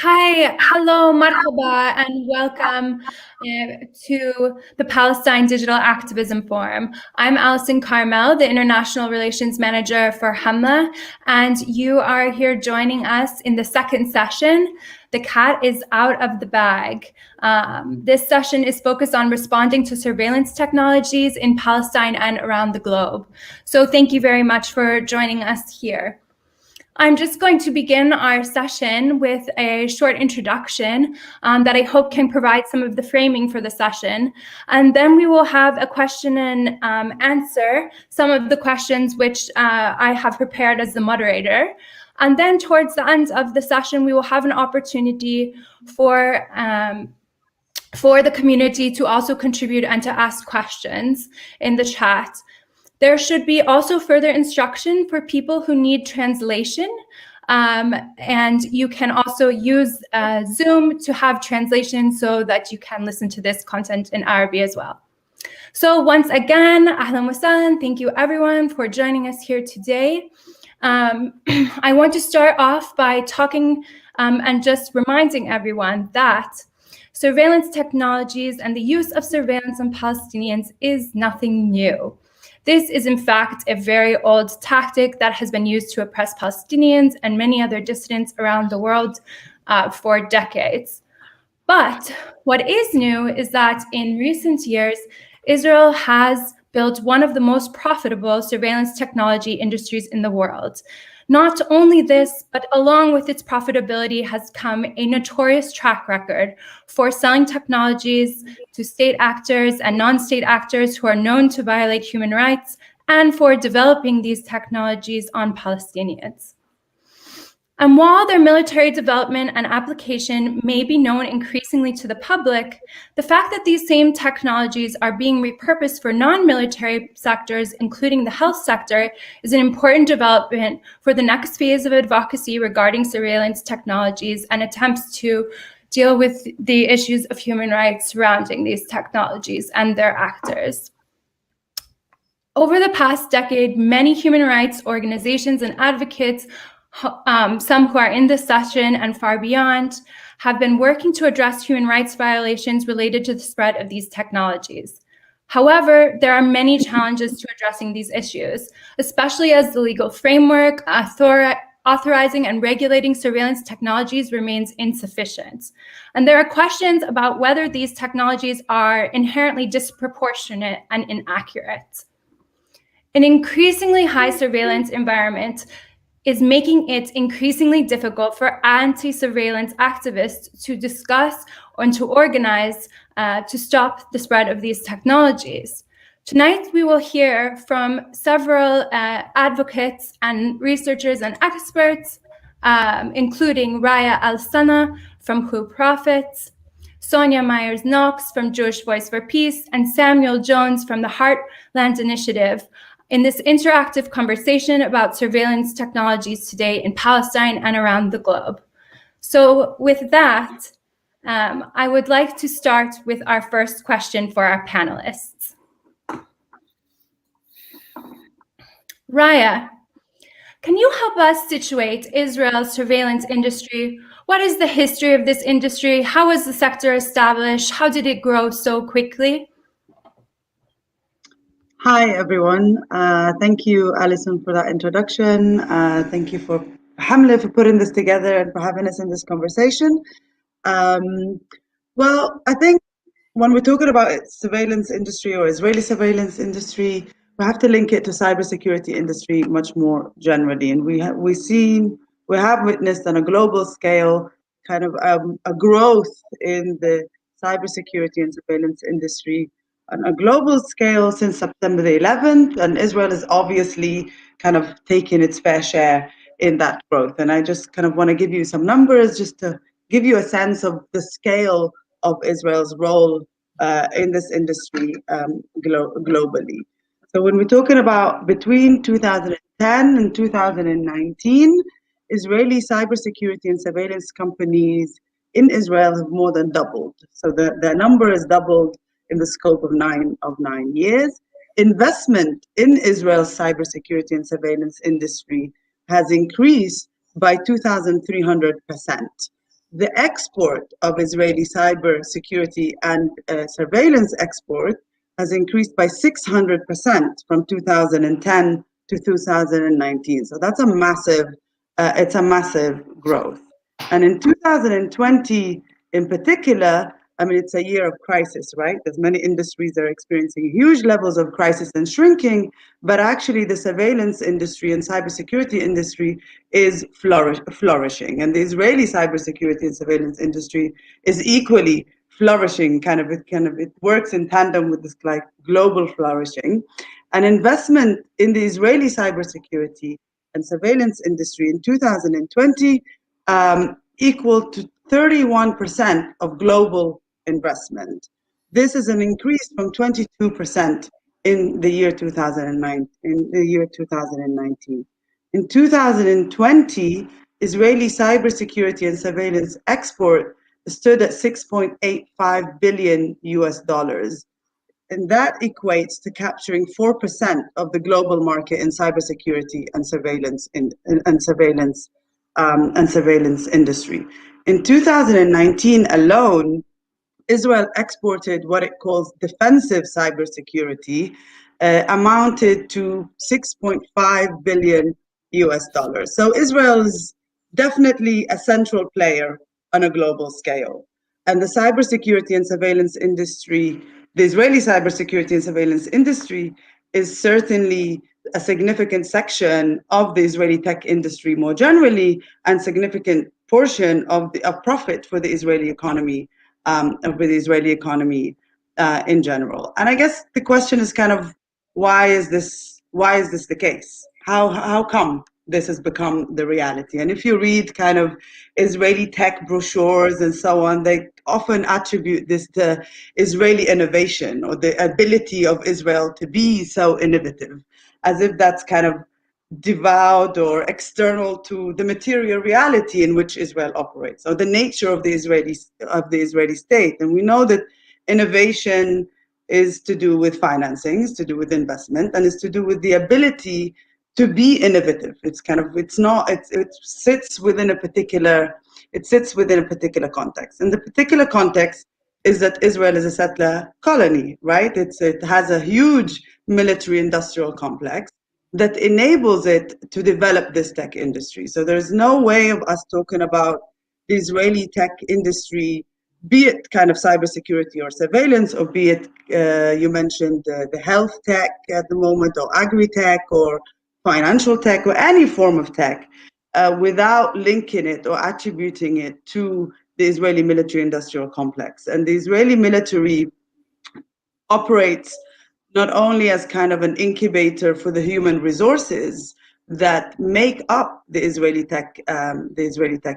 Hi, hello, marhaba, and welcome to the Palestine Digital Activism Forum. I'm Alison Carmel, the International Relations Manager for Hamla, and you are here joining us in the second session. The cat is out of the bag. This session is focused on responding to surveillance technologies in Palestine and around the globe. So thank you very much for joining us here. I'm just going to begin our session with a short introduction that I hope can provide some of the framing for the session. And then we will have a question and answer some of the questions which I have prepared as the moderator. And then towards the end of the session, we will have an opportunity for the community to also contribute and to ask questions in the chat. There should be also further instruction for people who need translation. And you can also use Zoom to have translation so that you can listen to this content in Arabic as well. So once again, ahlan wa sahlan, thank you everyone for joining us here today. I want to start off by talking and just reminding everyone that surveillance technologies and the use of surveillance on Palestinians is nothing new. This is, in fact, a very old tactic that has been used to oppress Palestinians and many other dissidents around the world for decades. But what is new is that in recent years, Israel has built one of the most profitable surveillance technology industries in the world. Not only this, but along with its profitability has come a notorious track record for selling technologies to state actors and non-state actors who are known to violate human rights, and for developing these technologies on Palestinians. And while their military development and application may be known increasingly to the public, the fact that these same technologies are being repurposed for non-military sectors, including the health sector, is an important development for the next phase of advocacy regarding surveillance technologies and attempts to deal with the issues of human rights surrounding these technologies and their actors. Over the past decade, many human rights organizations and advocates, some who are in this session and far beyond, have been working to address human rights violations related to the spread of these technologies. However, there are many challenges to addressing these issues, especially as the legal framework authorizing and regulating surveillance technologies remains insufficient. And there are questions about whether these technologies are inherently disproportionate and inaccurate. An increasingly high surveillance environment is making it increasingly difficult for anti-surveillance activists to discuss and to organize to stop the spread of these technologies. Tonight, we will hear from several advocates and researchers and experts, including Riya Al'Sanah from Who Profits, Sonya Meyerson from Jewish Voice for Peace, and Samuel Jones from the Heartland Initiative, in this interactive conversation about surveillance technologies today in Palestine and around the globe. So with that, I would like to start with our first question for our panelists. Riya, can you help us situate Israel's surveillance industry? What is the history of this industry? How was the sector established? How did it grow so quickly? Hi, everyone. Thank you, Alison, for that introduction. Thank you for Hamla for putting this together and for having us in this conversation. Well, I think when we're talking about surveillance industry or Israeli surveillance industry, we have to link it to cybersecurity industry much more generally. And we have witnessed on a global scale kind of a growth in the cybersecurity and surveillance industry on a global scale since September the 11th, and Israel is obviously kind of taking its fair share in that growth. And I just kind of want to give you some numbers just to give you a sense of the scale of Israel's role in this industry globally. So when we're talking about between 2010 and 2019, Israeli cybersecurity and surveillance companies in Israel have more than doubled. So the number is doubled in the scope of 9 years. Investment in Israel's cybersecurity and surveillance industry has increased by 2,300%. the export of Israeli cyber security and surveillance export has increased by 600% from 2010 to 2019. So that's a massive, it's a massive growth. And in 2020, in particular, I mean, it's a year of crisis, right? There's many industries that are experiencing huge levels of crisis and shrinking, but actually the surveillance industry and cybersecurity industry is flourishing. And the Israeli cybersecurity and surveillance industry is equally flourishing, it works in tandem with this like global flourishing. And investment in the Israeli cybersecurity and surveillance industry in 2020 equal to 31% of global investment. This is an increase from 22% in the year 2009. In the year 2019, in 2020, Israeli cybersecurity and surveillance export stood at 6.85 billion US dollars. And that equates to capturing 4% of the global market in cybersecurity and surveillance industry. In 2019 alone, Israel exported what it calls defensive cybersecurity, amounted to 6.5 billion US dollars. So Israel is definitely a central player on a global scale. And the cybersecurity and surveillance industry, the Israeli cybersecurity and surveillance industry, is certainly a significant section of the Israeli tech industry more generally, and significant portion of profit for the Israeli economy, in general. And I guess the question is kind of, why is this the case? How come this has become the reality? And if you read kind of Israeli tech brochures and so on, they often attribute this to Israeli innovation or the ability of Israel to be so innovative, as if that's kind of devout or external to the material reality in which Israel operates, or the nature of the Israeli state. And we know that innovation is to do with financing, is to do with investment, and is to do with the ability to be innovative. It sits within a particular context. And the particular context is that Israel is a settler colony, right? It has a huge military industrial complex that enables it to develop this tech industry. So there's no way of us talking about the Israeli tech industry, be it kind of cybersecurity or surveillance, or be it, you mentioned the health tech at the moment, or agri-tech, or financial tech, or any form of tech, without linking it or attributing it to the Israeli military industrial complex. And the Israeli military operates not only as kind of an incubator for the human resources that make up the Israeli tech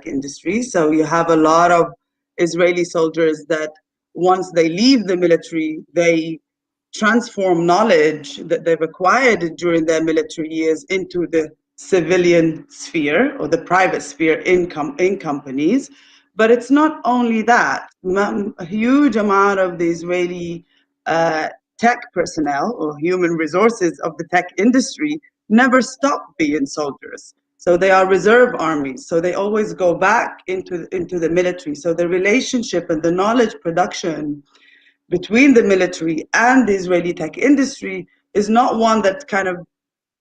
industry. So you have a lot of Israeli soldiers that once they leave the military, they transform knowledge that they've acquired during their military years into the civilian sphere or the private sphere in companies. But it's not only that. A huge amount of the Israeli tech personnel or human resources of the tech industry never stop being soldiers. So they are reserve armies. So they always go back into the military. So the relationship and the knowledge production between the military and the Israeli tech industry is not one that kind of,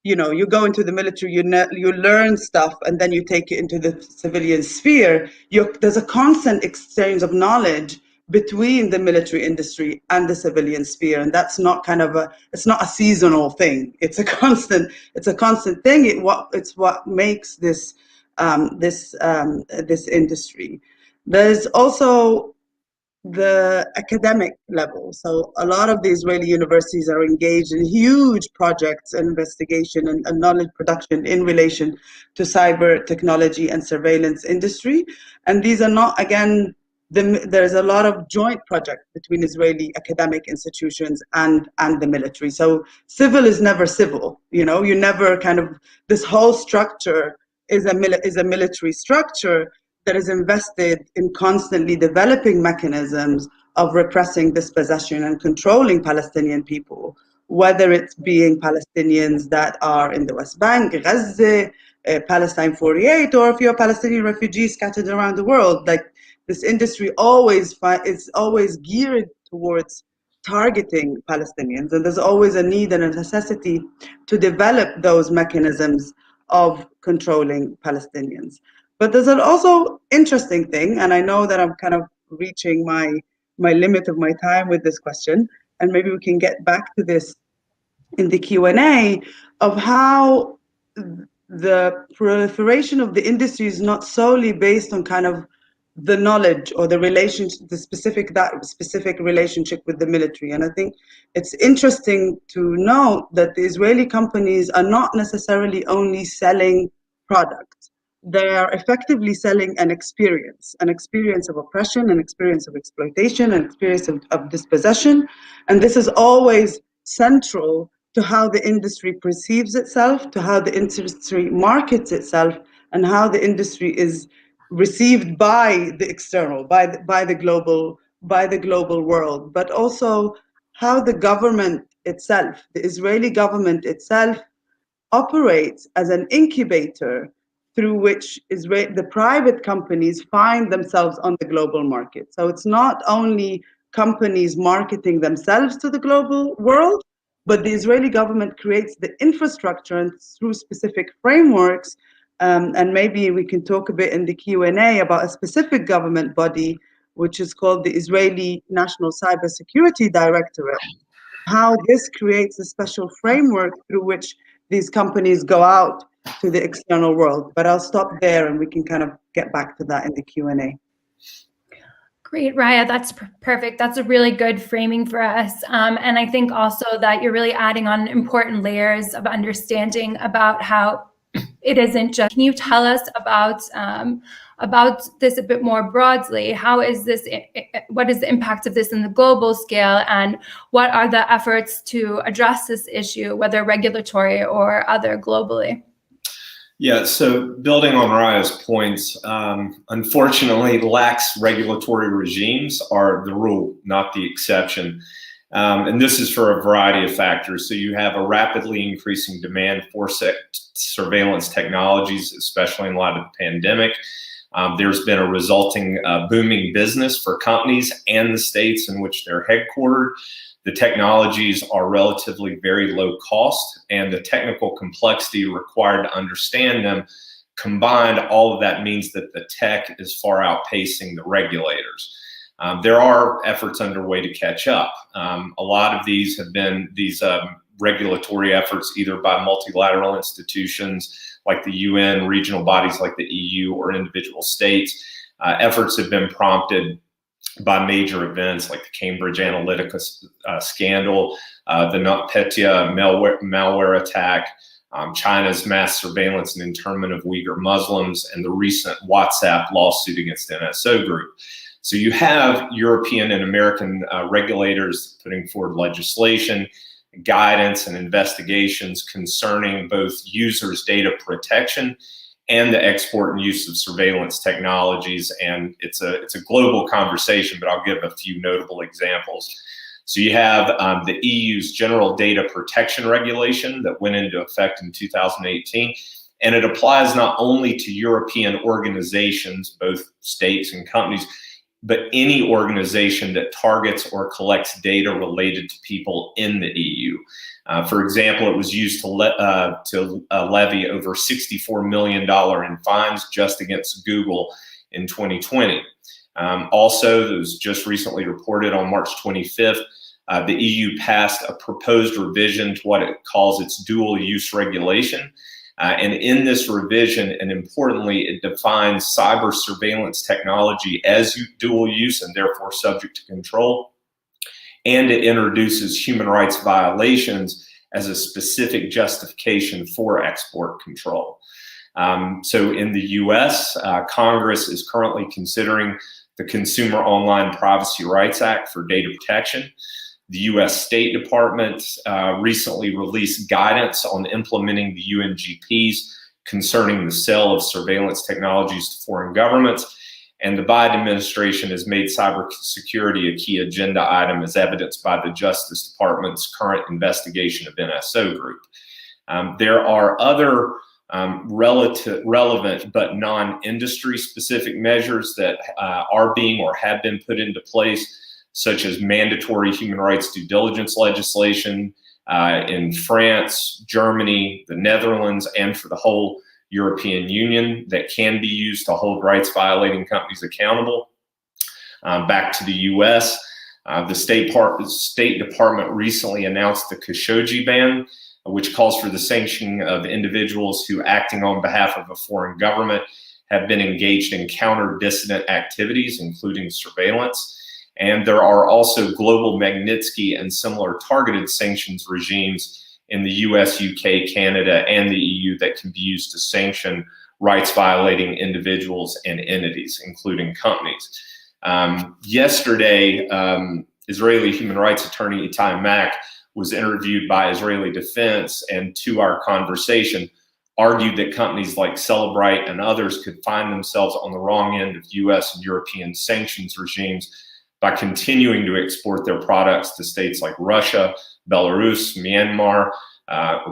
you go into the military, you learn stuff, and then you take it into the civilian sphere. There's a constant exchange of knowledge between the military industry and the civilian sphere, and that's not it's not a seasonal thing. It's a constant thing. It's what makes this industry. There's also the academic level. So a lot of the Israeli universities are engaged in huge projects and investigation and knowledge production in relation to cyber technology and surveillance industry. And these are not, again, there's a lot of joint projects between Israeli academic institutions and the military. So civil is never civil, you never this whole structure is a military structure that is invested in constantly developing mechanisms of repressing, dispossession, and controlling Palestinian people, whether it's being Palestinians that are in the West Bank, Gaza, Palestine 48, or if you're a Palestinian refugee scattered around the world. Like, this industry is always geared towards targeting Palestinians, and there's always a need and a necessity to develop those mechanisms of controlling Palestinians. But there's an also interesting thing, and I know that I'm kind of reaching my limit of my time with this question, and maybe we can get back to this in the Q&A, of how the proliferation of the industry is not solely based on kind of the knowledge or the relationship, that specific relationship with the military. And I think it's interesting to note that the Israeli companies are not necessarily only selling products. They are effectively selling an experience of oppression, an experience of exploitation, an experience of dispossession. And this is always central to how the industry perceives itself, to how the industry markets itself, and how the industry is received by the external, by the global world, but also how the government itself, the Israeli government itself, operates as an incubator through which the private companies find themselves on the global market. So it's not only companies marketing themselves to the global world, but the Israeli government creates the infrastructure, and through specific frameworks, and maybe we can talk a bit in the Q&A about a specific government body, which is called the Israeli National Cybersecurity Directorate, how this creates a special framework through which these companies go out to the external world. But I'll stop there, and we can kind of get back to that in the Q&A. Great, Riya, that's perfect. That's a really good framing for us. And I think also that you're really adding on important layers of understanding about how it isn't just. Can you tell us about this a bit more broadly? How is this? What is the impact of this in the global scale, and what are the efforts to address this issue, whether regulatory or other, globally? Yeah, so building on Riya's points, unfortunately, lax regulatory regimes are the rule, not the exception. And this is for a variety of factors. So you have a rapidly increasing demand for surveillance technologies, especially in light of the pandemic. There's been a resulting booming business for companies and the states in which they're headquartered. The technologies are relatively very low cost, and the technical complexity required to understand them, combined, all of that means that the tech is far outpacing the regulators. There are efforts underway to catch up. A lot of these have been regulatory efforts either by multilateral institutions like the UN, regional bodies like the EU, or individual states. Efforts have been prompted by major events like the Cambridge Analytica scandal, the NotPetya malware attack, China's mass surveillance and internment of Uyghur Muslims, and the recent WhatsApp lawsuit against NSO Group. So you have European and American regulators putting forward legislation, guidance, and investigations concerning both users' data protection and the export and use of surveillance technologies. And it's a global conversation, but I'll give a few notable examples. So you have the EU's General Data Protection Regulation that went into effect in 2018, and it applies not only to European organizations, both states and companies, but any organization that targets or collects data related to people in the EU. For example, it was used to levy over $64 million in fines just against Google in 2020. Also, it was just recently reported on March 25th, the EU passed a proposed revision to what it calls its dual use regulation. And in this revision, and importantly, it defines cyber surveillance technology as dual use and therefore subject to control. And it introduces human rights violations as a specific justification for export control. So in the US, Congress is currently considering the Consumer Online Privacy Rights Act for data protection. The US State Department recently released guidance on implementing the UNGPs concerning the sale of surveillance technologies to foreign governments. And the Biden administration has made cybersecurity a key agenda item, as evidenced by the Justice Department's current investigation of NSO Group. There are other relevant but non-industry specific measures that are being or have been put into place, such as mandatory human rights due diligence legislation in France, Germany, the Netherlands, and for the whole European Union that can be used to hold rights violating companies accountable. Back to the US, the State Department recently announced the Khashoggi Ban, which calls for the sanctioning of individuals who, acting on behalf of a foreign government, have been engaged in counter-dissident activities, including surveillance. And there are also global Magnitsky and similar targeted sanctions regimes in the US, UK, Canada, and the EU that can be used to sanction rights violating individuals and entities, including companies. Yesterday, Israeli human rights attorney Itai Mack was interviewed by Israeli Defense, and to our conversation argued that companies like Celebrite and others could find themselves on the wrong end of US and European sanctions regimes by continuing to export their products to states like Russia, Belarus, Myanmar,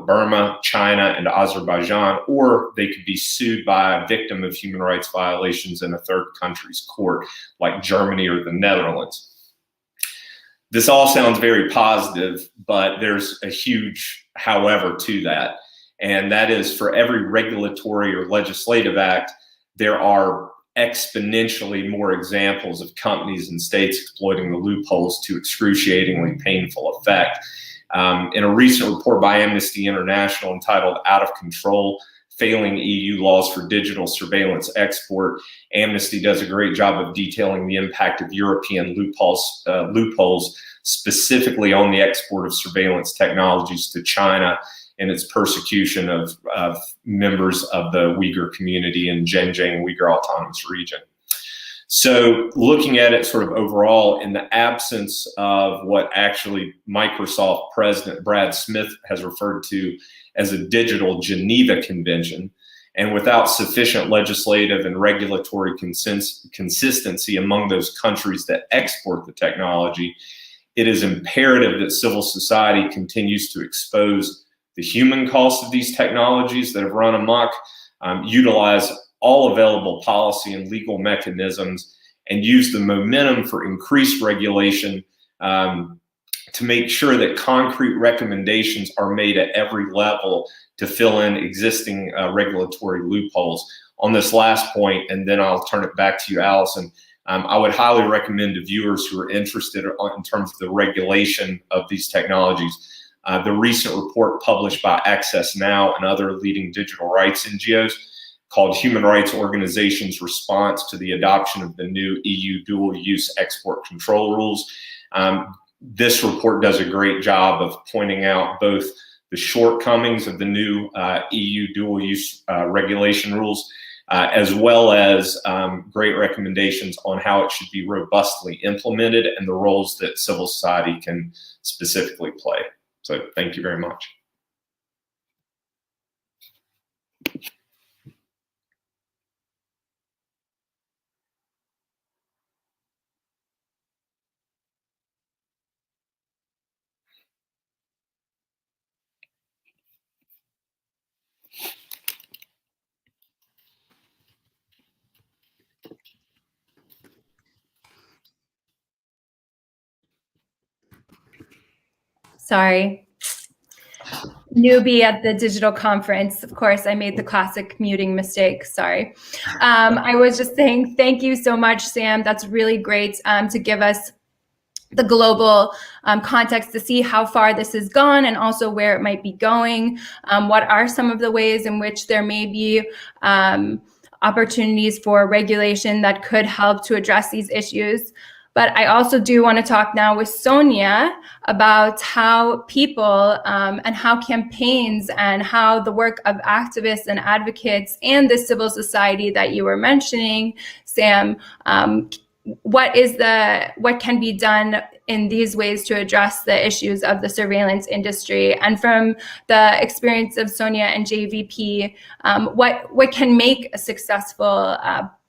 Burma, China, and Azerbaijan, or they could be sued by a victim of human rights violations in a third country's court, like Germany or the Netherlands. This all sounds very positive, but there's a huge however to that, and that is for every regulatory or legislative act, there are exponentially more examples of companies and states exploiting the loopholes to excruciatingly painful effect. In a recent report by Amnesty International entitled "Out of Control: Failing EU Laws for Digital Surveillance Export," Amnesty does a great job of detailing the impact of European loopholes specifically on the export of surveillance technologies to China and its persecution of members of the Uyghur community in Xinjiang Uyghur Autonomous Region. So looking at it sort of overall, in the absence of what actually Microsoft President Brad Smith has referred to as a digital Geneva Convention, and without sufficient legislative and regulatory consistency among those countries that export the technology, it is imperative that civil society continues to expose the human cost of these technologies that have run amok, utilize all available policy and legal mechanisms, and use the momentum for increased regulation to make sure that concrete recommendations are made at every level to fill in existing regulatory loopholes. On this last point, and then I'll turn it back to you, Alison, I would highly recommend to viewers who are interested in terms of the regulation of these technologies, the recent report published by Access Now and other leading digital rights NGOs called Human Rights Organizations' Response to the Adoption of the New EU Dual-Use Export Control Rules. This report does a great job of pointing out both the shortcomings of the new EU dual-use regulation rules, as well as great recommendations on how it should be robustly implemented and the roles that civil society can specifically play. So thank you very much. Sorry. Newbie at the digital conference. Of course, I made the classic muting mistake. Sorry. I was just saying thank you so much, Sam. That's really great to give us the global context to see how far this has gone and also where it might be going. What are some of the ways in which there may be opportunities for regulation that could help to address these issues? But I also do want to talk now with Sonya about how people and how campaigns and how the work of activists and advocates and the civil society that you were mentioning, Sam, what can be done in these ways to address the issues of the surveillance industry? And from the experience of Sonya and JVP, what can make a successful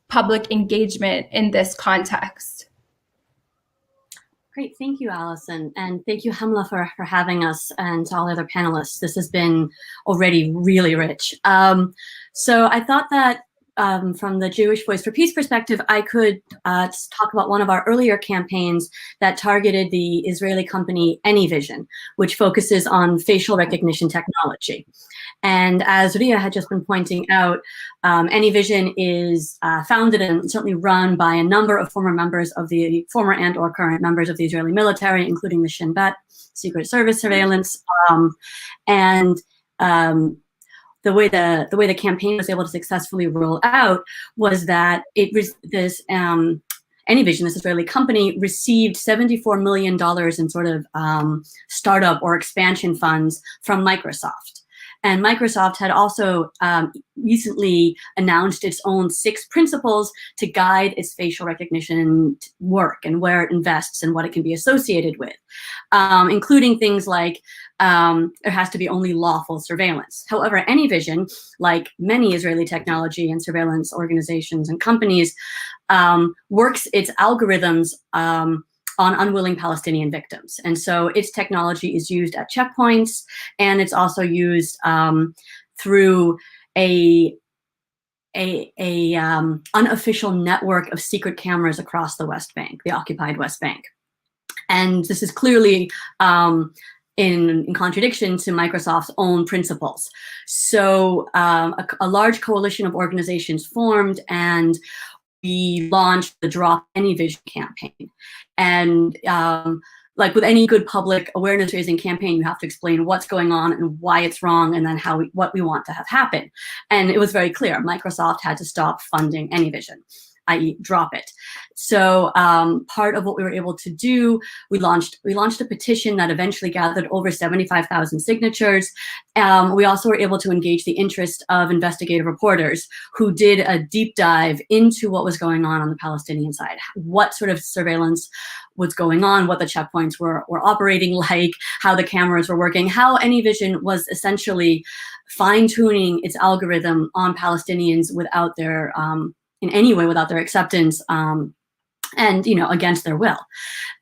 public engagement in this context? Great, thank you, Alison, and thank you, Hamla, for having us, and to all the other panelists. This has been already really rich. So I thought that from the Jewish Voice for Peace perspective, I could talk about one of our earlier campaigns that targeted the Israeli company AnyVision, which focuses on facial recognition technology. And as Riya had just been pointing out, AnyVision is founded and certainly run by a number of former members of the former and or current members of the Israeli military, including the Shin Bet, Secret Service surveillance, the way the campaign was able to successfully roll out was that it was this AnyVision, this Israeli company, received $74 million in sort of startup or expansion funds from Microsoft. And Microsoft had also recently announced its own 6 principles to guide its facial recognition work and where it invests and what it can be associated with, including things like there has to be only lawful surveillance. However, AnyVision, like many Israeli technology and surveillance organizations and companies, works its algorithms on unwilling Palestinian victims. And so its technology is used at checkpoints, and it's also used through a unofficial network of secret cameras across the West Bank, the occupied West Bank. And this is clearly in contradiction to Microsoft's own principles. So a large coalition of organizations formed, and we launched the Drop AnyVision campaign. And like with any good public awareness raising campaign, you have to explain what's going on and why it's wrong, and then what we want to have happen. And it was very clear, Microsoft had to stop funding AnyVision, i.e. drop it. So part of what we were able to do, we launched a petition that eventually gathered over 75,000 signatures. We also were able to engage the interest of investigative reporters who did a deep dive into what was going on the Palestinian side, what sort of surveillance was going on, what the checkpoints were operating like, how the cameras were working, how AnyVision was essentially fine-tuning its algorithm on Palestinians without their in any way without their acceptance, and against their will.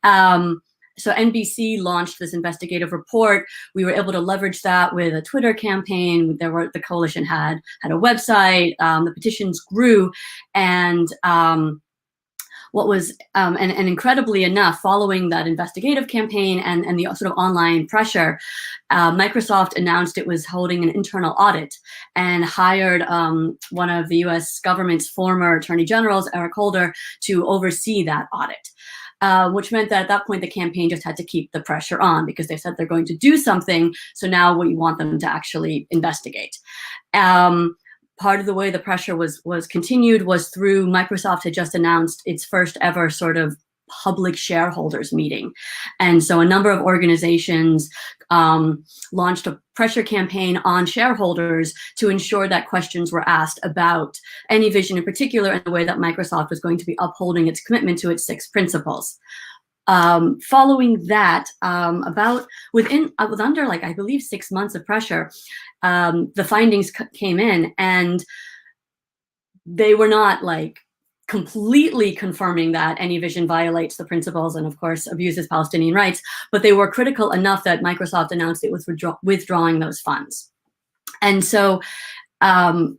So NBC launched this investigative report. We were able to leverage that with a Twitter campaign. The coalition had a website. The petitions grew, and what was and incredibly enough, following that investigative campaign and the sort of online pressure, Microsoft announced it was holding an internal audit and hired one of the U.S. government's former attorney generals, Eric Holder, to oversee that audit. Which meant that at that point, the campaign just had to keep the pressure on because they said they're going to do something. So now we want them to actually investigate. Part of the way the pressure was continued was through Microsoft had just announced its first ever sort of public shareholders meeting. And so a number of organizations launched a pressure campaign on shareholders to ensure that questions were asked about AnyVision in particular and the way that Microsoft was going to be upholding its commitment to its 6 principles. Following that, with under I believe 6 months of pressure, the findings came in, and they were not completely confirming that AnyVision violates the principles and of course abuses Palestinian rights, but they were critical enough that Microsoft announced it was withdrawing those funds. And so I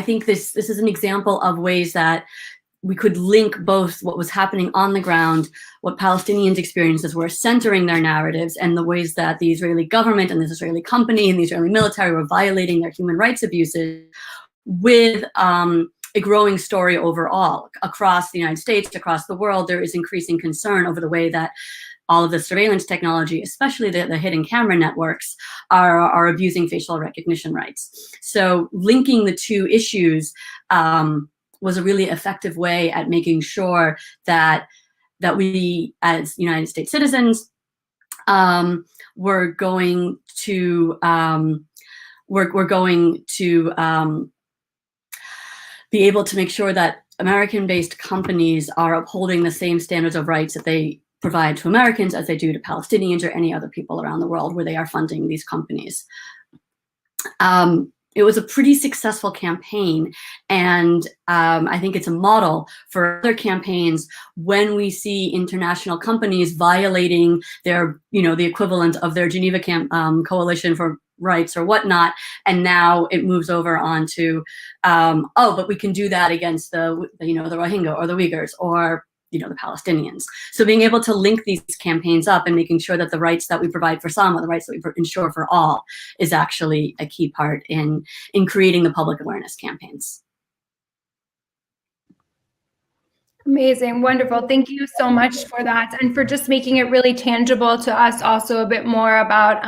think this is an example of ways that we could link both what was happening on the ground, what Palestinians' experiences were, centering their narratives, and the ways that the Israeli government and the Israeli company and the Israeli military were violating their human rights abuses, with a growing story overall. Across the United States, across the world, there is increasing concern over the way that all of the surveillance technology, especially the hidden camera networks, are abusing facial recognition rights. So linking the two issues was a really effective way at making sure that we, as United States citizens, were going to be able to make sure that American-based companies are upholding the same standards of rights that they provide to Americans as they do to Palestinians or any other people around the world where they are funding these companies. it was a pretty successful campaign, and I think it's a model for other campaigns when we see international companies violating their, the equivalent of their Geneva Coalition for Rights or whatnot, and now it moves over onto, but we can do that against the Rohingya or the Uyghurs or the Palestinians. So being able to link these campaigns up and making sure that the rights that we provide for some, or the rights that we ensure for all, is actually a key part in creating the public awareness campaigns. Amazing, wonderful. Thank you so much for that, and for just making it really tangible to us also a bit more about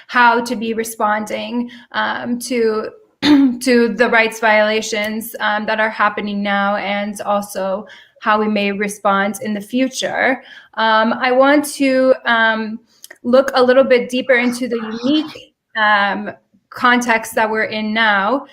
how to be responding to the rights violations that are happening now, and also how we may respond in the future. I want to look a little bit deeper into the unique context that we're in now,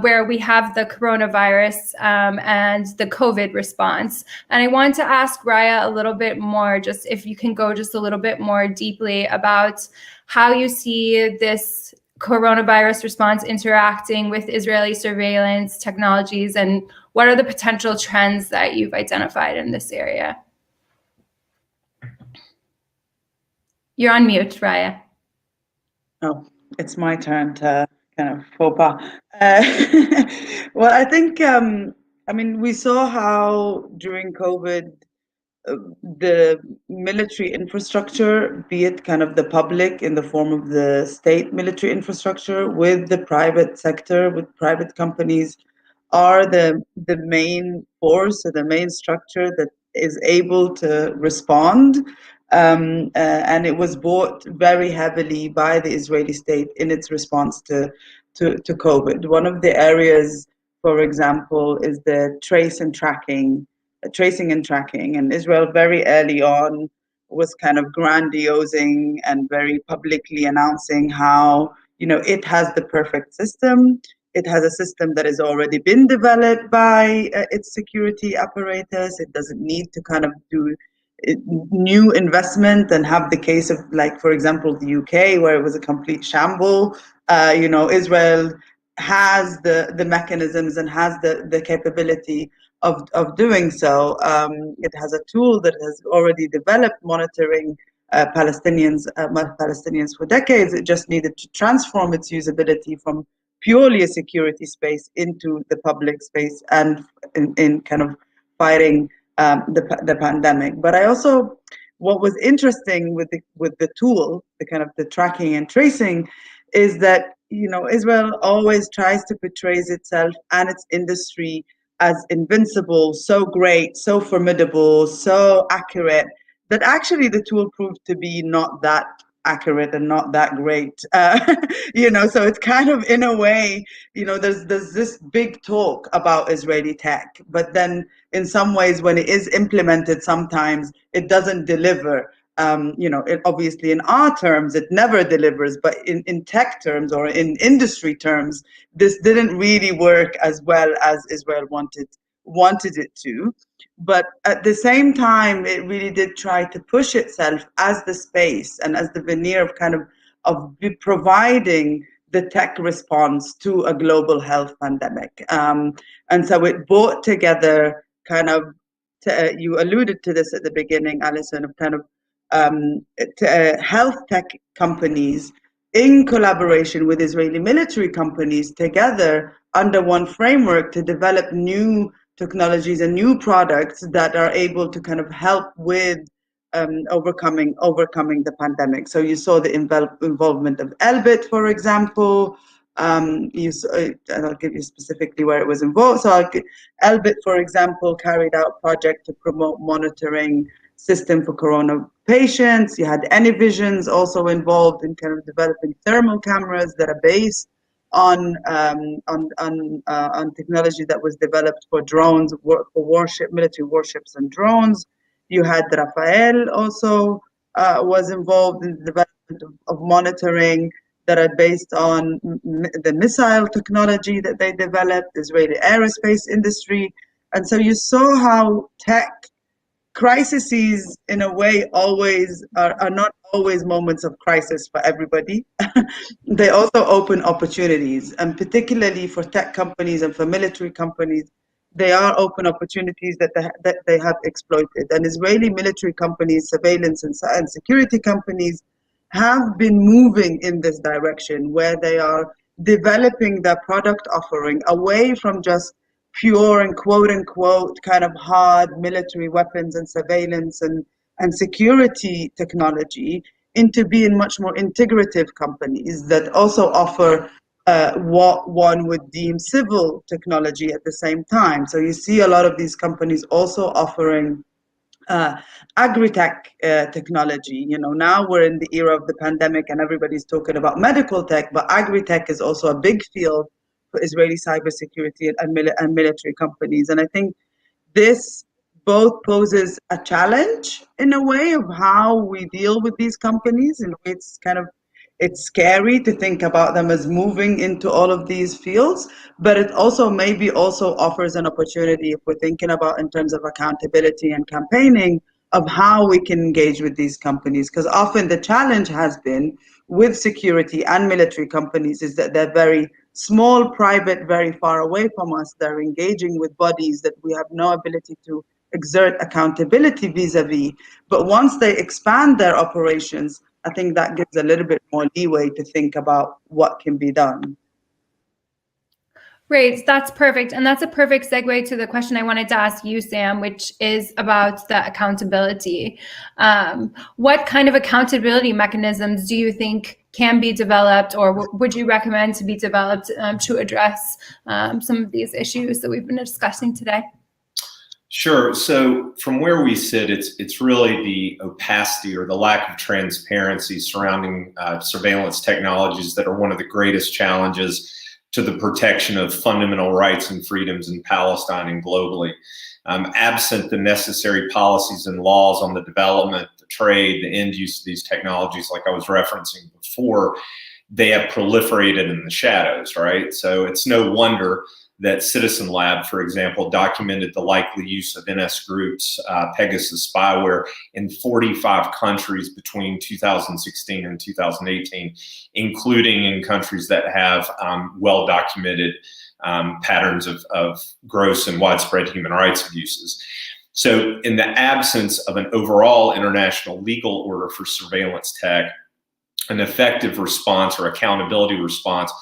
where we have the coronavirus and the COVID response. And I want to ask Riya a little bit more, just if you can go just a little bit more deeply about how you see this coronavirus response interacting with Israeli surveillance technologies, and what are the potential trends that you've identified in this area? You're on mute, Riya. Oh, it's my turn to kind of faux pas. Well, I think, we saw how during COVID, the military infrastructure, be it kind of the public in the form of the state military infrastructure, with the private sector, with private companies, are the main force or the main structure that is able to respond. And it was bought very heavily by the Israeli state in its response to COVID. One of the areas, for example, is the tracing and tracking. And Israel very early on was kind of grandiosing and very publicly announcing how, it has the perfect system. It has a system that has already been developed by its security apparatus. It doesn't need to kind of do new investment and have the case of, like, for example, the UK, where it was a complete shamble. Israel has the mechanisms and has the capability of doing so. It has a tool that has already developed monitoring Palestinians for decades. It just needed to transform its usability from purely a security space into the public space, and in kind of fighting the pandemic. But what was interesting with the tool, the kind of the tracking and tracing, is that Israel always tries to portray itself and its industry as invincible, so great, so formidable, so accurate, that actually the tool proved to be not that accurate and not that great. So it's kind of, in a way, there's this big talk about Israeli tech, but then in some ways, when it is implemented, sometimes it doesn't deliver. It obviously, in our terms, it never delivers, but in tech terms or in industry terms, this didn't really work as well as Israel wanted it to. But at the same time, it really did try to push itself as the space and as the veneer of providing the tech response to a global health pandemic. And so it brought together you alluded to this at the beginning, Alison, of health tech companies in collaboration with Israeli military companies together under one framework to develop new technologies and new products that are able to kind of help with overcoming the pandemic. So you saw the involvement of Elbit, for example. And I'll give you specifically where it was involved. So Elbit, for example, carried out a project to promote monitoring system for corona patients. You had Anyvisions also involved in kind of developing thermal cameras that are based on technology that was developed for drones, for military warships and drones. You had Rafael also was involved in the development of monitoring that are based on the missile technology that they developed, Israeli aerospace industry. And so you saw how tech crises, in a way, always are not always moments of crisis for everybody. They also open opportunities, and particularly for tech companies and for military companies, they are open opportunities that they have exploited. And Israeli military companies, surveillance and security companies have been moving in this direction, where they are developing their product offering away from just pure and quote unquote kind of hard military weapons and surveillance and security technology into being much more integrative companies that also offer what one would deem civil technology at the same time. So you see a lot of these companies also offering agri-tech technology. You know, now we're in the era of the pandemic and everybody's talking about medical tech, but agri-tech is also a big field for Israeli cybersecurity and military companies. And I think this both poses a challenge in a way of how we deal with these companies. And it's scary to think about them as moving into all of these fields, but it also maybe also offers an opportunity, if we're thinking about in terms of accountability and campaigning, of how we can engage with these companies. Because often the challenge has been with security and military companies is that they're very small, private, very far away from us. They're engaging with bodies that we have no ability to exert accountability vis-a-vis. But once they expand their operations, I think that gives a little bit more leeway to think about what can be done. Great, that's perfect. And that's a perfect segue to the question I wanted to ask you, Sam, which is about the accountability. What kind of accountability mechanisms do you think can be developed, or would you recommend to be developed to address some of these issues that we've been discussing today? Sure. So from where we sit, it's really the opacity or the lack of transparency surrounding surveillance technologies that are one of the greatest challenges to the protection of fundamental rights and freedoms in Palestine and globally. Absent the necessary policies and laws on the development, the trade, the end use of these technologies, like I was referencing before, they have proliferated in the shadows, right? So it's no wonder that Citizen Lab, for example, documented the likely use of NS Group's Pegasus spyware in 45 countries between 2016 and 2018, including in countries that have well-documented patterns of gross and widespread human rights abuses. So in the absence of an overall international legal order for surveillance tech, an effective response or accountability response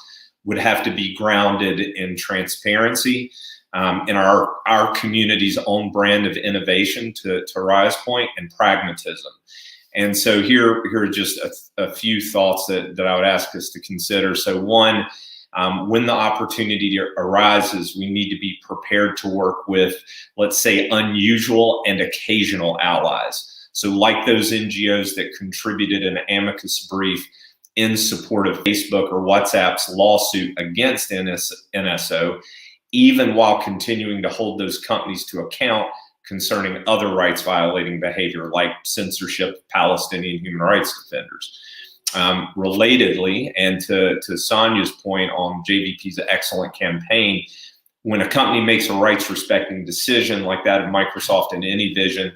would have to be grounded in transparency, in our community's own brand of innovation, to Riya's point, and pragmatism. And so here are just a few thoughts that I would ask us to consider. So one, when the opportunity arises, we need to be prepared to work with, let's say, unusual and occasional allies. So like those NGOs that contributed an amicus brief in support of Facebook or WhatsApp's lawsuit against NSO, even while continuing to hold those companies to account concerning other rights violating behavior like censorship of Palestinian human rights defenders. Relatedly, and to Sonya's point on JVP's excellent campaign, when a company makes a rights respecting decision like that of Microsoft and AnyVision,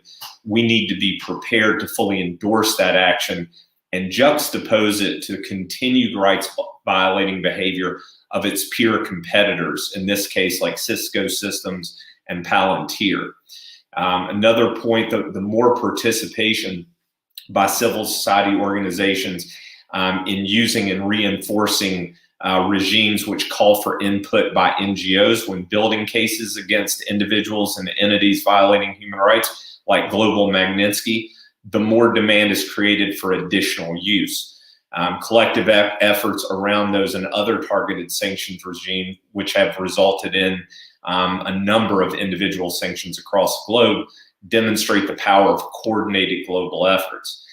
we need to be prepared to fully endorse that action and juxtapose it to continued rights violating behavior of its peer competitors, in this case like Cisco Systems and Palantir. Another point, the more participation by civil society organizations in using and reinforcing regimes which call for input by NGOs when building cases against individuals and entities violating human rights, like Global Magnitsky, the more demand is created for additional use. Collective efforts around those and other targeted sanctions regimes, which have resulted in a number of individual sanctions across the globe, demonstrate the power of coordinated global efforts.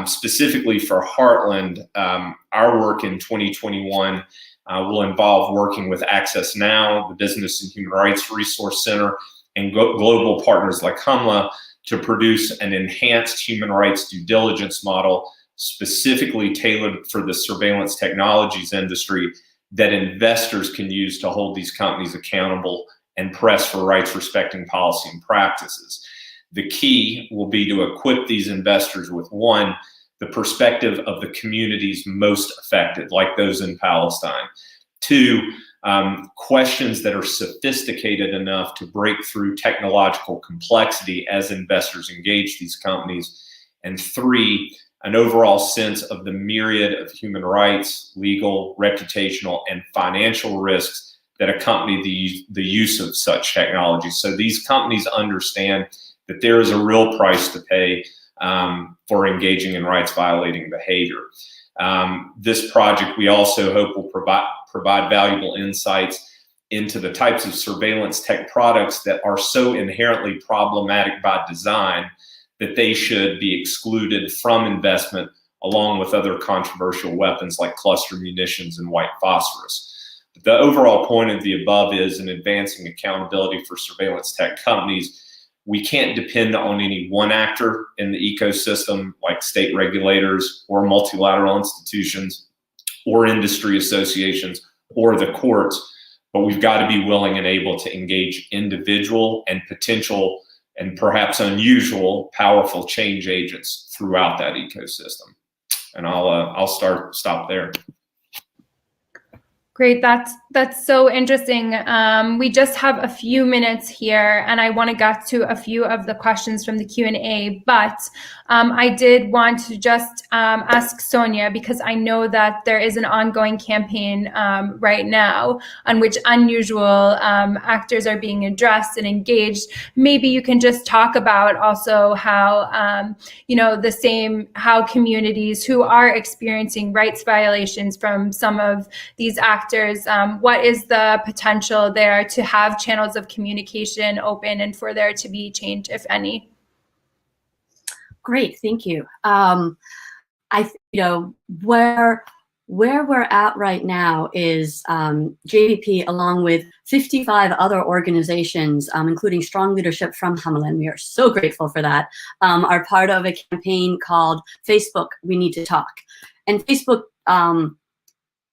Specifically for Heartland, our work in 2021 will involve working with Access Now, the Business and Human Rights Resource Center, and global partners like Humla to produce an enhanced human rights due diligence model specifically tailored for the surveillance technologies industry that investors can use to hold these companies accountable and press for rights respecting policy and practices. The key will be to equip these investors with, one, the perspective of the communities most affected, like those in Palestine. Two, questions that are sophisticated enough to break through technological complexity as investors engage these companies. And three, an overall sense of the myriad of human rights, legal, reputational, and financial risks that accompany the use of such technology. So these companies understand that there is a real price to pay for engaging in rights violating behavior. This project, we also hope, will provide valuable insights into the types of surveillance tech products that are so inherently problematic by design that they should be excluded from investment, along with other controversial weapons like cluster munitions and white phosphorus. But the overall point of the above is, in advancing accountability for surveillance tech companies, we can't depend on any one actor in the ecosystem, like state regulators or multilateral institutions or industry associations or the courts, but we've got to be willing and able to engage individual and potential and perhaps unusual powerful change agents throughout that ecosystem. And I'll stop there. Great, that's so interesting. We just have a few minutes here, and I want to get to a few of the questions from the Q&A, but I did want to just ask Sonya, because I know that there is an ongoing campaign right now on which unusual actors are being addressed and engaged. Maybe you can just talk about also how, how communities who are experiencing rights violations from some of these actors, what is the potential there to have channels of communication open and for there to be change, if any? Great, thank you. Where we're at right now is JVP, along with 55 other organizations, including strong leadership from Hamla, and we are so grateful for that, are part of a campaign called Facebook, We Need to Talk. And Facebook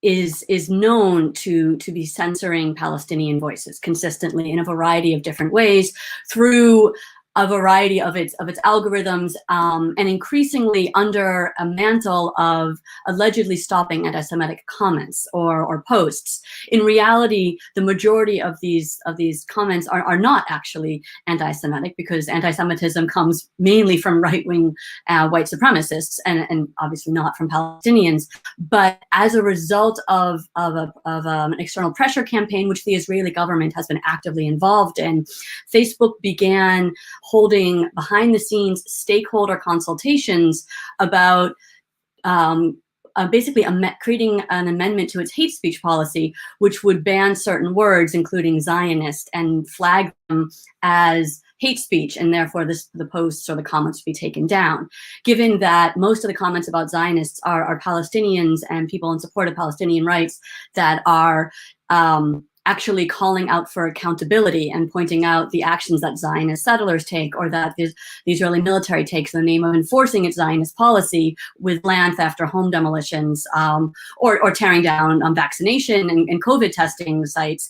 is known to be censoring Palestinian voices consistently in a variety of different ways through a variety of its algorithms, and increasingly under a mantle of allegedly stopping anti-Semitic comments or posts. In reality, the majority of these comments are not actually anti-Semitic, because anti-Semitism comes mainly from right-wing white supremacists, and obviously not from Palestinians. But as a result of an external pressure campaign, which the Israeli government has been actively involved in, Facebook began holding behind-the-scenes stakeholder consultations about basically creating an amendment to its hate speech policy, which would ban certain words, including Zionist, and flag them as hate speech, and therefore the posts or the comments would be taken down. Given that most of the comments about Zionists are Palestinians and people in support of Palestinian rights that are actually calling out for accountability and pointing out the actions that Zionist settlers take, or that the Israeli military takes in the name of enforcing its Zionist policy with land theft or home demolitions, or tearing down vaccination and COVID testing sites,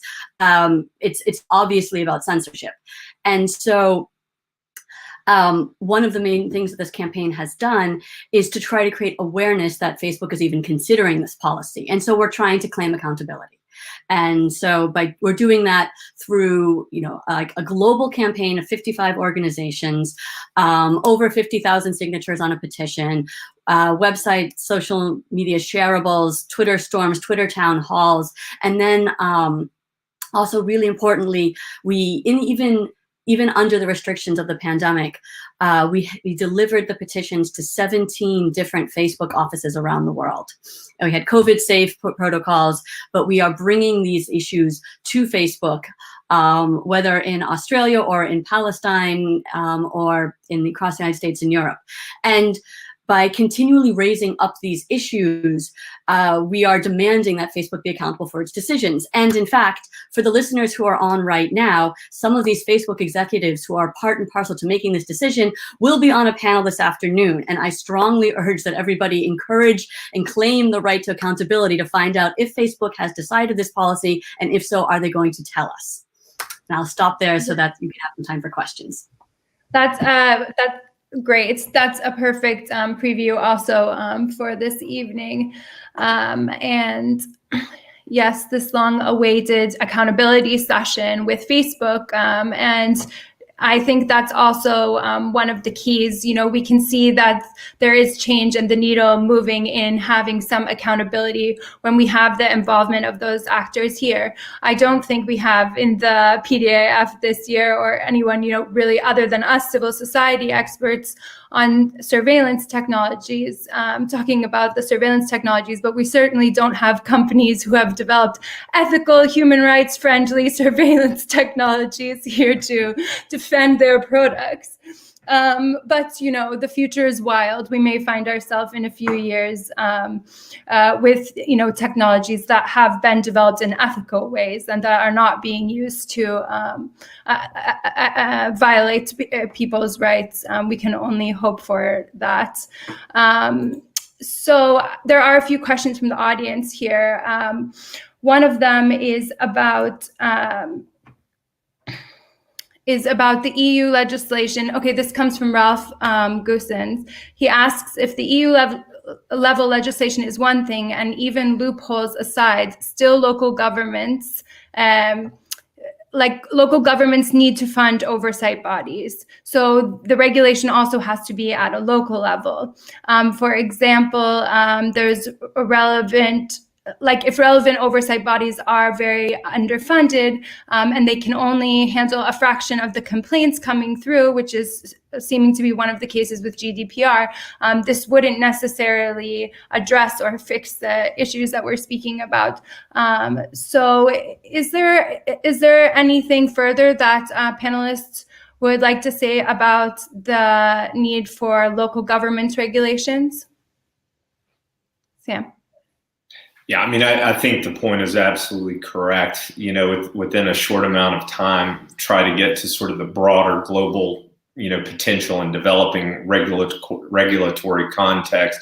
it's obviously about censorship. And so one of the main things that this campaign has done is to try to create awareness that Facebook is even considering this policy. And so we're trying to claim accountability. And so we're doing that through, a global campaign of 55 organizations, over 50,000 signatures on a petition, website, social media shareables, Twitter storms, Twitter town halls, and then also really importantly, even under the restrictions of the pandemic, we delivered the petitions to 17 different Facebook offices around the world. And we had COVID-safe protocols, but we are bringing these issues to Facebook, whether in Australia or in Palestine, or across the United States and Europe. And by continually raising up these issues, we are demanding that Facebook be accountable for its decisions. And in fact, for the listeners who are on right now, some of these Facebook executives who are part and parcel to making this decision will be on a panel this afternoon. And I strongly urge that everybody encourage and claim the right to accountability to find out if Facebook has decided this policy, and if so, are they going to tell us? And I'll stop there so that you can have some time for questions. That's great. That's a perfect preview also for this evening. And yes, this long-awaited accountability session with Facebook, and I think that's also one of the keys. You know, we can see that there is change and the needle moving in having some accountability when we have the involvement of those actors here. I don't think we have in the PDAF this year, or anyone, you know, really other than us civil society experts on surveillance technologies, talking about the surveillance technologies, but we certainly don't have companies who have developed ethical, human rights friendly surveillance technologies here to defend their products. But, you know, the future is wild. We may find ourselves in a few years with, you know, technologies that have been developed in ethical ways and that are not being used to violate people's rights. We can only hope for that. So there are a few questions from the audience here. One of them is about the EU legislation. Okay, this comes from Ralph Goossens. He asks if the EU level legislation is one thing, and even loopholes aside, still local governments, local governments need to fund oversight bodies. So the regulation also has to be at a local level. For example, there's a relevant, if relevant oversight bodies are very underfunded and they can only handle a fraction of the complaints coming through, which is seeming to be one of the cases with GDPR, this wouldn't necessarily address or fix the issues that we're speaking about. So is there anything further that panelists would like to say about the need for local government regulations? Sam? Yeah, I mean, I think the point is absolutely correct. You know, within a short amount of time, try to get to sort of the broader global, you know, potential in developing regulatory context.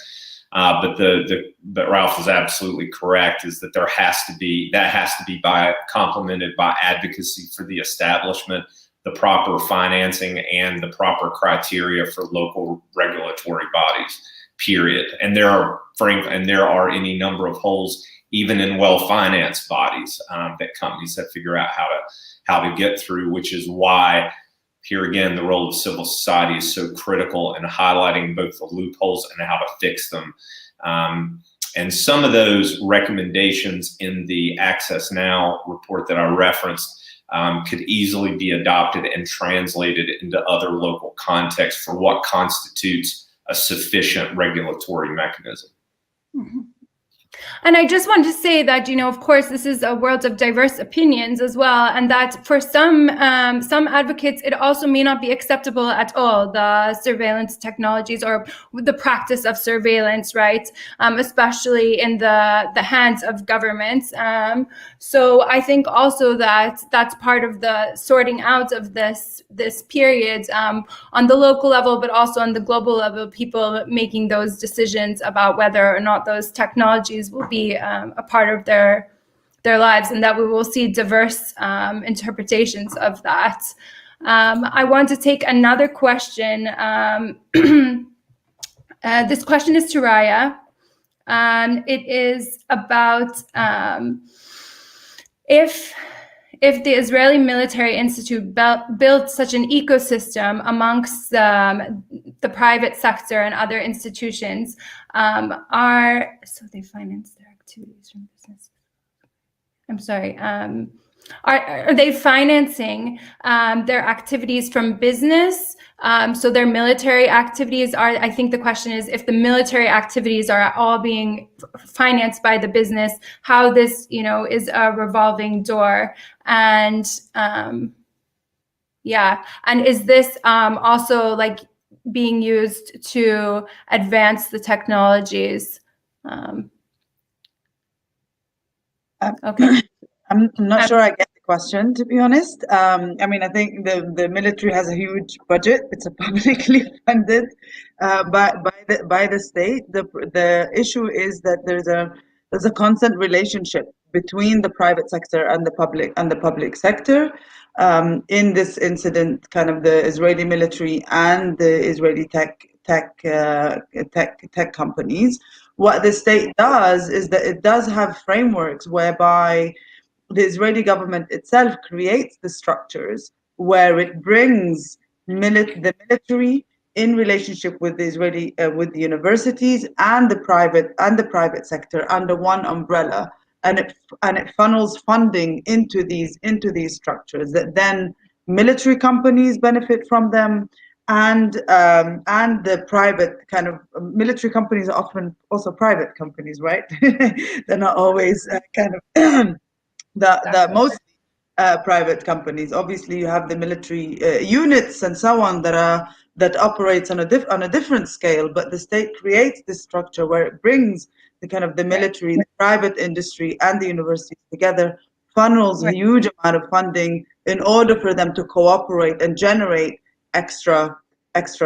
But Ralph is absolutely correct, is that that has to be complemented by advocacy for the establishment, the proper financing, and the proper criteria for local regulatory bodies. Period. And there are any number of holes even in well-financed bodies that companies have figured out how to get through, which is why here again the role of civil society is so critical in highlighting both the loopholes and how to fix them. And some of those recommendations in the Access Now report that I referenced could easily be adopted and translated into other local contexts for what constitutes a sufficient regulatory mechanism. Mm-hmm. And I just want to say that, you know, of course, this is a world of diverse opinions as well, and that for some advocates, it also may not be acceptable at all, the surveillance technologies or the practice of surveillance, right? Especially in the hands of governments. So I think also that that's part of the sorting out of this period on the local level, but also on the global level, people making those decisions about whether or not those technologies will be a part of their lives, and that we will see diverse interpretations of that. I want to take another question. This question is to Riya. It is about if the Israeli Military Institute built such an ecosystem amongst the private sector and other institutions, so they finance their activities from business. I'm sorry. Are they financing their activities from business? So their military activities are, I think the question is, if the military activities are all being financed by the business, how this, you know, is a revolving door. And yeah, and is this also like being used to advance the technologies? Okay. I'm not sure I get the question, to be honest. I mean, I think the military has a huge budget. It's a publicly funded by the state. The issue is that there's a constant relationship between the private sector and the public sector. In this incident, kind of the Israeli military and the Israeli tech companies. What the state does is that it does have frameworks whereby the Israeli government itself creates the structures where it brings the military in relationship with the Israeli with the universities and the private sector under one umbrella, and it funnels funding into these structures that then military companies benefit from them, and the private kind of military companies are often also private companies, right? They're not always kind of the most private companies. Obviously, you have the military units and so on that operates on a different scale, but the state creates this structure where it brings the kind of the military, the private industry, and the universities together, funnels a huge amount of funding in order for them to cooperate and generate extra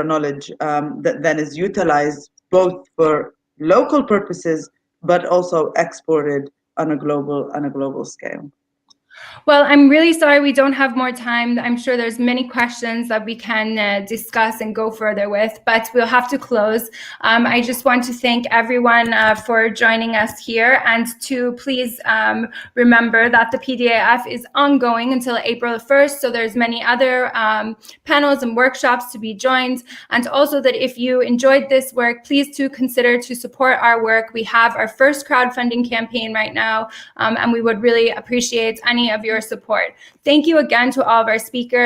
knowledge that then is utilized both for local purposes but also exported on a global scale. Well, I'm really sorry we don't have more time. I'm sure there's many questions that we can discuss and go further with, but we'll have to close. I just want to thank everyone for joining us here, and to please remember that the PDAF is ongoing until April 1st, so there's many other panels and workshops to be joined, and also that if you enjoyed this work, please do consider to support our work. We have our first crowdfunding campaign right now, and we would really appreciate any of your support. Thank you again to all of our speakers.